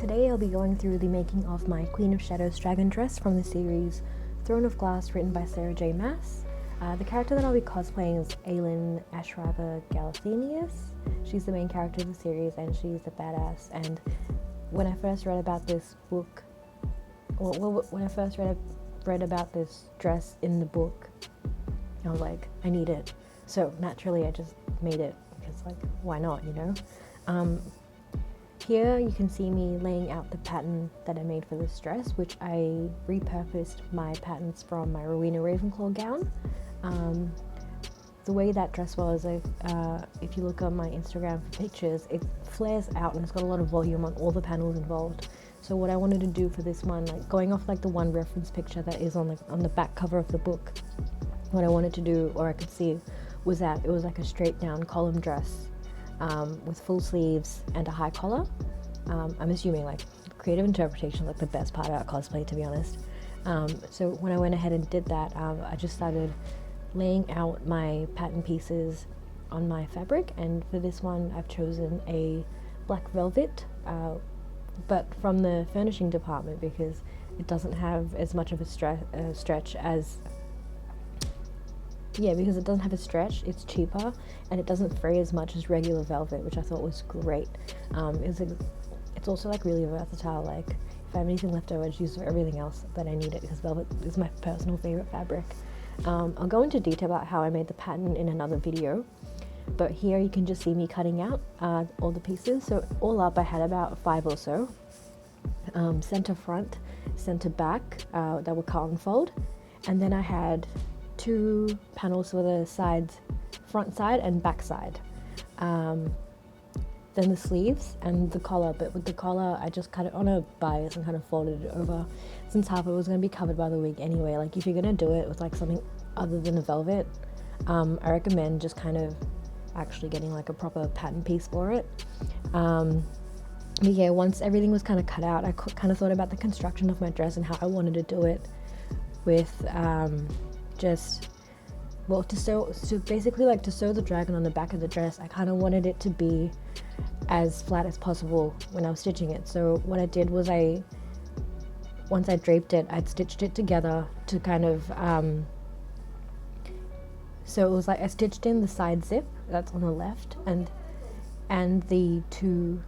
Today I'll be going through the making of my Queen of Shadows dragon dress from the series Throne of Glass, written by Sarah J Maas. The character that I'll be cosplaying is Aelin Dragon Dress. She's the main character of the series and she's a badass. And when I first read about this book, when I first read about this dress in the book, I was like, I need it. So naturally I just made it because, like, why not, you know? Here you can see me laying out the pattern that I made for this dress, which I repurposed my patterns from my Rowena Ravenclaw gown. The way that dress was, if you look on my Instagram for pictures, it flares out and it's got a lot of volume on all the panels involved. So what I wanted to do for this one, like going off like the one reference picture that is on the back cover of the book, what I wanted to do, or I could see, was that it was like a straight down column dress with full sleeves and a high collar. I'm assuming, like, creative interpretation is like the best part about cosplay, to be honest. So when I went ahead and did that, I just started laying out my pattern pieces on my fabric, and for this one I've chosen a black velvet, but from the furnishing department, because it doesn't have as much of a stretch as because it doesn't have a stretch, it's cheaper, and it doesn't fray as much as regular velvet, which I thought was great. It's also like really versatile. Like if I have anything left over, I just use it for everything else that I need it, because velvet is my personal favorite fabric. I'll go into detail about how I made the pattern in another video, but here you can just see me cutting out all the pieces. So all up I had about 5 or so, center front, center back, that were cut and fold, and then I had 2 panels for the sides, front side and back side, then the sleeves and the collar. But with the collar I just cut it on a bias and kind of folded it over, since half of it was going to be covered by the wig anyway. Like if you're going to do it with like something other than a velvet, I recommend just kind of actually getting like a proper pattern piece for it. But yeah, once everything was kind of cut out, I kind of thought about the construction of my dress and how I wanted to do it with to sew the dragon on the back of the dress. I kind of wanted it to be as flat as possible when I was stitching it. So what I did was once I draped it, I'd stitched it together to kind of so it was like I stitched in the side zip that's on the left and the 2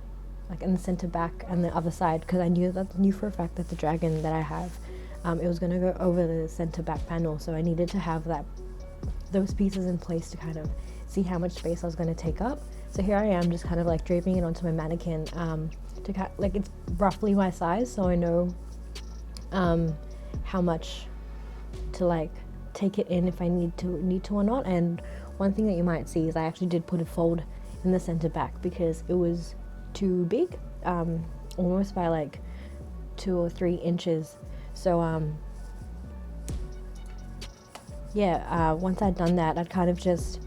like in the center back and the other side, because I knew for a fact that the dragon that I have, it was going to go over the center back panel, so I needed to have those pieces in place to kind of see how much space I was going to take up. So here I am just kind of like draping it onto my mannequin, to like, it's roughly my size, so I know how much to like take it in if I need to or not. And one thing that you might see is I actually did put a fold in the center back because it was too big, almost by like 2 or 3 inches. So once I'd done that, I'd kind of just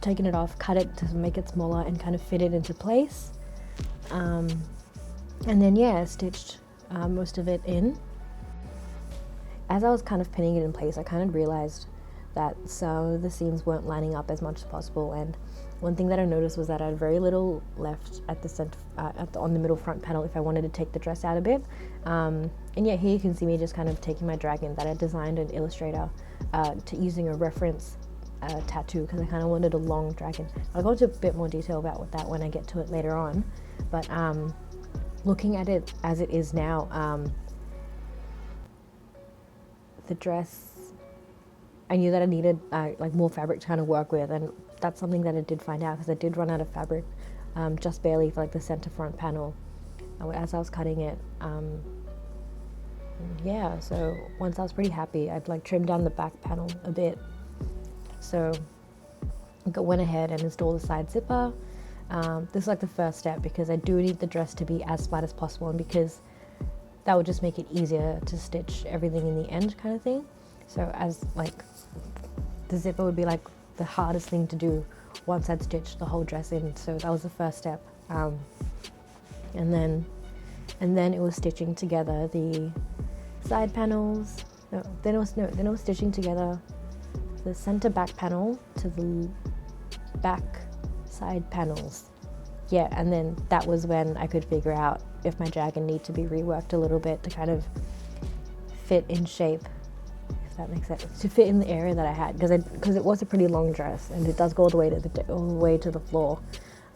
taken it off, cut it to make it smaller and kind of fit it into place, and then I stitched most of it in. As I was kind of pinning it in place, I kind of realized that some of the seams weren't lining up as much as possible, and one thing that I noticed was that I had very little left at the center, on the middle front panel if I wanted to take the dress out a bit. And here you can see me just kind of taking my dragon that I designed in Illustrator to using a reference tattoo, because I kind of wanted a long dragon. I'll go into a bit more detail about that when I get to it later on, but looking at it as it is now, the dress, I knew that I needed like more fabric to kind of work with, and that's something that I did find out, because I did run out of fabric just barely for like the center front panel as I was cutting it. So once I was pretty happy, I'd like trimmed down the back panel a bit. So I went ahead and installed the side zipper. This is like the first step, because I do need the dress to be as flat as possible, and because that would just make it easier to stitch everything in the end, kind of thing. So as like the zipper would be like the hardest thing to do once I'd stitched the whole dress in. So that was the first step, and then it was stitching together the side panels. Then it was stitching together the center back panel to the back side panels. yeah, and then that was when I could figure out if my dragon needed to be reworked a little bit to kind of fit in shape, if that makes sense, to fit in the area that I had, because it was a pretty long dress and it does go all the way to the floor.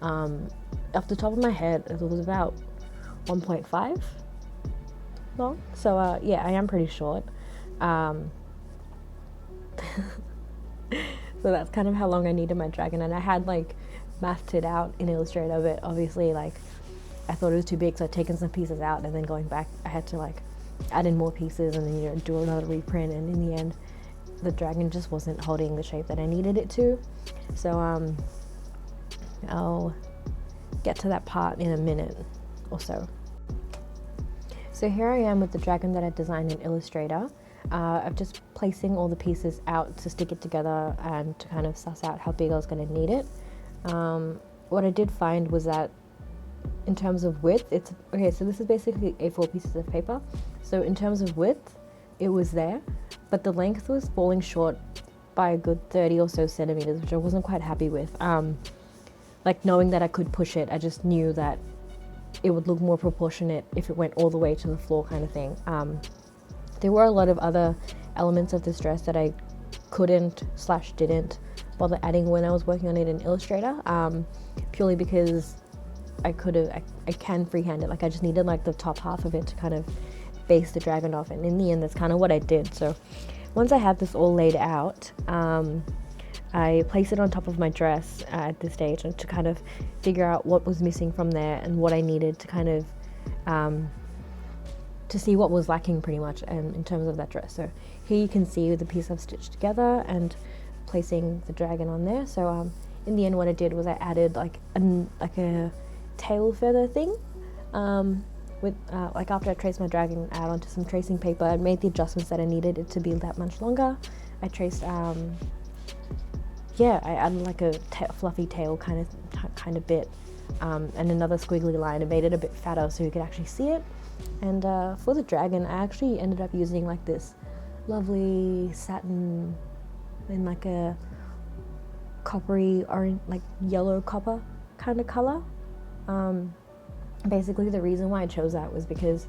Off the top of my head, it was about 1.5 long. So yeah, I am pretty short. So that's kind of how long I needed my dragon, and I had like mathed it out in Illustrator, but obviously like I thought it was too big, so I'd taken some pieces out, and then going back I had to like add in more pieces and then do another reprint, and in the end the dragon just wasn't holding the shape that I needed it to. So I'll get to that part in a minute or so. So here I am with the dragon that I designed in Illustrator. I'm just placing all the pieces out to stick it together and to kind of suss out how big I was going to need it. What I did find was that in terms of width, so this is basically A4 pieces of paper. So in terms of width, it was there, but the length was falling short by a good 30 or so centimeters, which I wasn't quite happy with. Like knowing that I could push it, I just knew that it would look more proportionate if it went all the way to the floor kind of thing. There were a lot of other elements of this dress that I couldn't/didn't bother adding when I was working on it in Illustrator, purely because I can freehand it. Like I just needed like the top half of it to kind of base the dragon off, and in the end that's kind of what I did. So once I had this all laid out, I placed it on top of my dress at this stage, and to kind of figure out what was missing from there and what I needed to kind of to see what was lacking pretty much in terms of that dress. So here you can see the piece I've stitched together and placing the dragon on there. So in the end what I did was I added like a tail feather thing with like after I traced my dragon out onto some tracing paper and made the adjustments that I needed it to be that much longer. I traced I added like a fluffy tail kind of bit, and another squiggly line, and made it a bit fatter so you could actually see it. And for the dragon, I actually ended up using like this lovely satin in like a coppery orange, like yellow copper kind of color. Basically the reason why I chose that was because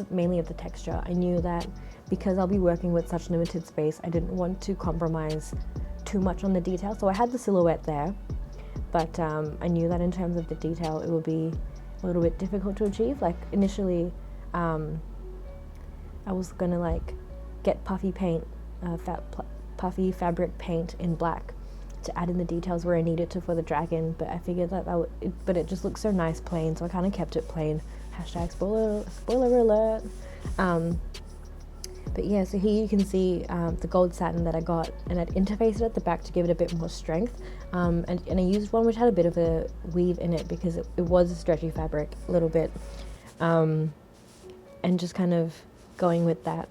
mainly of the texture. I knew that because I'll be working with such limited space, I didn't want to compromise too much on the detail. So I had the silhouette there, but I knew that in terms of the detail it would be a little bit difficult to achieve. Like initially I was gonna like get puffy paint, puffy fabric paint in black to add in the details where I needed to for the dragon, but I figured that but it just looks so nice plain, so I kind of kept it plain. Hashtag spoiler alert. But yeah, so here you can see the gold satin that I got, and I'd interfaced it at the back to give it a bit more strength, and I used one which had a bit of a weave in it because it was a stretchy fabric a little bit, and just kind of going with that.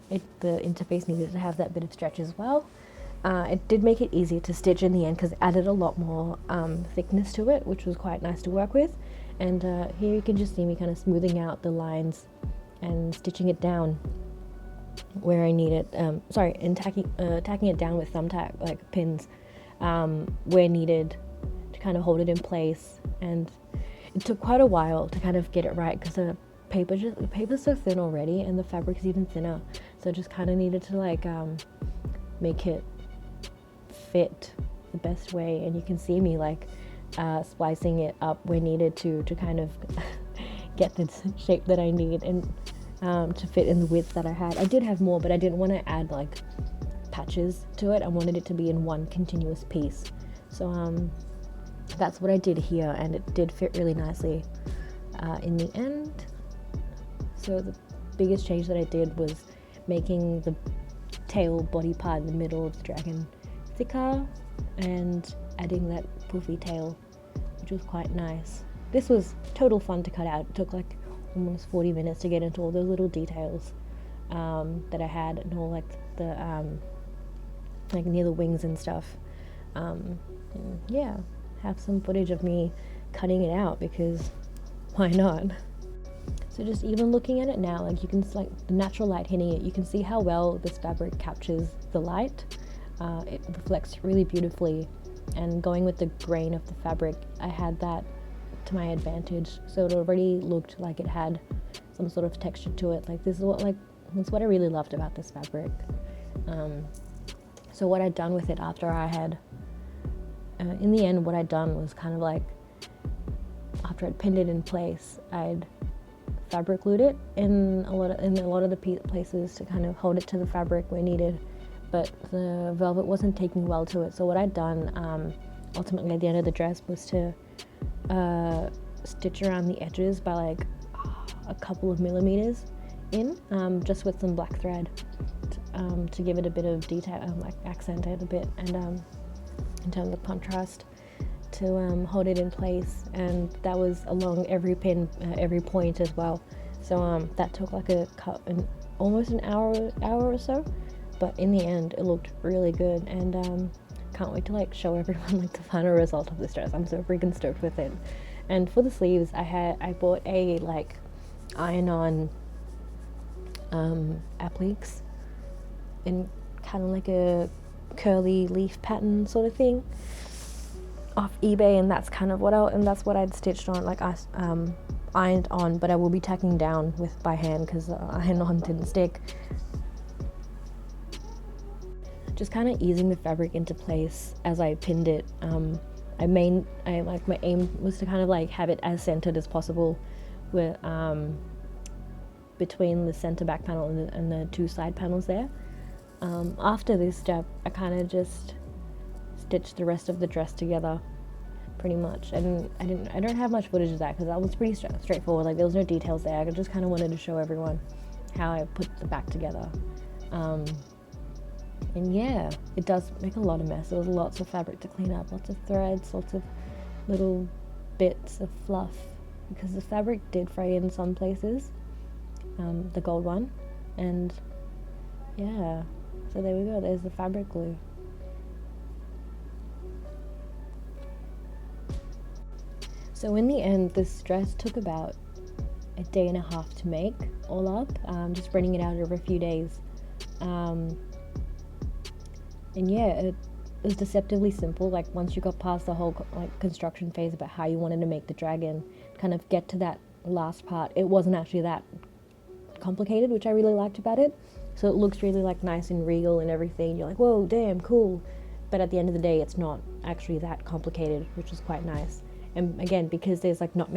The interface needed to have that bit of stretch as well. It did make it easier to stitch in the end because it added a lot more thickness to it, which was quite nice to work with. And here you can just see me kind of smoothing out the lines and stitching it down where I need it, and tacking it down with thumbtack, like pins, where needed to kind of hold it in place. And it took quite a while to kind of get it right because the paper's so thin already and the fabric's even thinner, so I just kind of needed to like make it fit the best way. And you can see me like splicing it up where needed to kind of get the shape that I need and to fit in the width that I had. I did have more, but I didn't want to add like patches to it. I wanted it to be in one continuous piece. So that's what I did here, and it did fit really nicely in the end. So the biggest change that I did was making the tail body part in the middle of the dragon thicker and adding that poofy tail, which was quite nice. This was total fun to cut out. It took like almost 40 minutes to get into all those little details that I had, and all like the like near the wings and stuff. And yeah, have some footage of me cutting it out because why not? So just even looking at it now, like you can like the natural light hitting it, you can see how well this fabric captures the light. It reflects really beautifully, and going with the grain of the fabric, I had that to my advantage. So it already looked like it had some sort of texture to it. Like this is that's what I really loved about this fabric. So what I'd done with it after I had, in the end, what I'd done was kind of like, after I'd pinned it in place, I'd fabric glued it in a lot of the places to kind of hold it to the fabric where needed, but the velvet wasn't taking well to it. So what I'd done ultimately at the end of the dress was to stitch around the edges by like a couple of millimeters in, just with some black thread to give it a bit of detail, like accent it a bit, and in terms of contrast, to hold it in place. And that was along every pin, every point as well. So that took like almost an hour or so, but in the end it looked really good, and can't wait to like show everyone like the final result of this dress. I'm so freaking stoked with it. And for the sleeves, I bought a like iron-on appliques in kind of like a curly leaf pattern sort of thing off eBay, and that's kind of that's what I'd stitched on, like I ironed on, but I will be tacking down by hand because iron on didn't stick. Just kind of easing the fabric into place as I pinned it. My aim was to kind of like have it as centered as possible, with between the center back panel and the two side panels there. After this step, I kind of just stitched the rest of the dress together, pretty much. And I don't have much footage of that because that was pretty straightforward. Like there was no details there. I just kind of wanted to show everyone how I put the back together. And yeah, it does make a lot of mess. There was lots of fabric to clean up, lots of threads, lots of little bits of fluff, because the fabric did fray in some places, the gold one. And yeah, so there we go, there's the fabric glue. So in the end, this dress took about a day and a half to make all up, just spreading it out over a few days. And yeah, it was deceptively simple. Like once you got past the whole like construction phase about how you wanted to make the dragon, kind of get to that last part, it wasn't actually that complicated, which I really liked about it. So it looks really like nice and regal and everything. You're like, whoa, damn, cool. But at the end of the day, it's not actually that complicated, which is quite nice. And again, because there's like not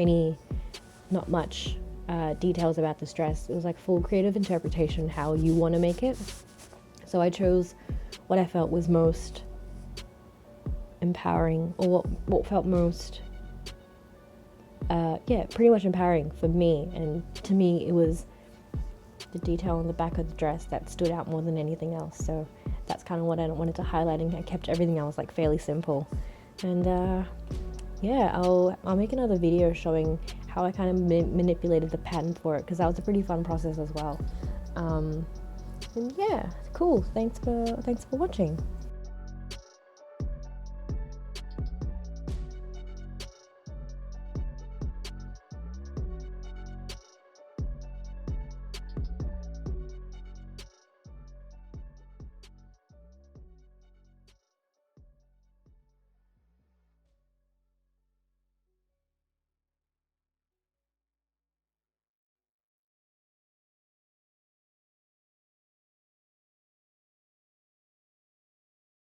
much details about this dress, it was like full creative interpretation how you want to make it. So I chose what I felt was most empowering, or what felt most pretty much empowering for me. And to me, it was the detail on the back of the dress that stood out more than anything else. So that's kind of what I wanted to highlight, and I kept everything else like fairly simple. And yeah, I'll make another video showing how I kind of manipulated the pattern for it, because that was a pretty fun process as well. And yeah, cool. Thanks for watching.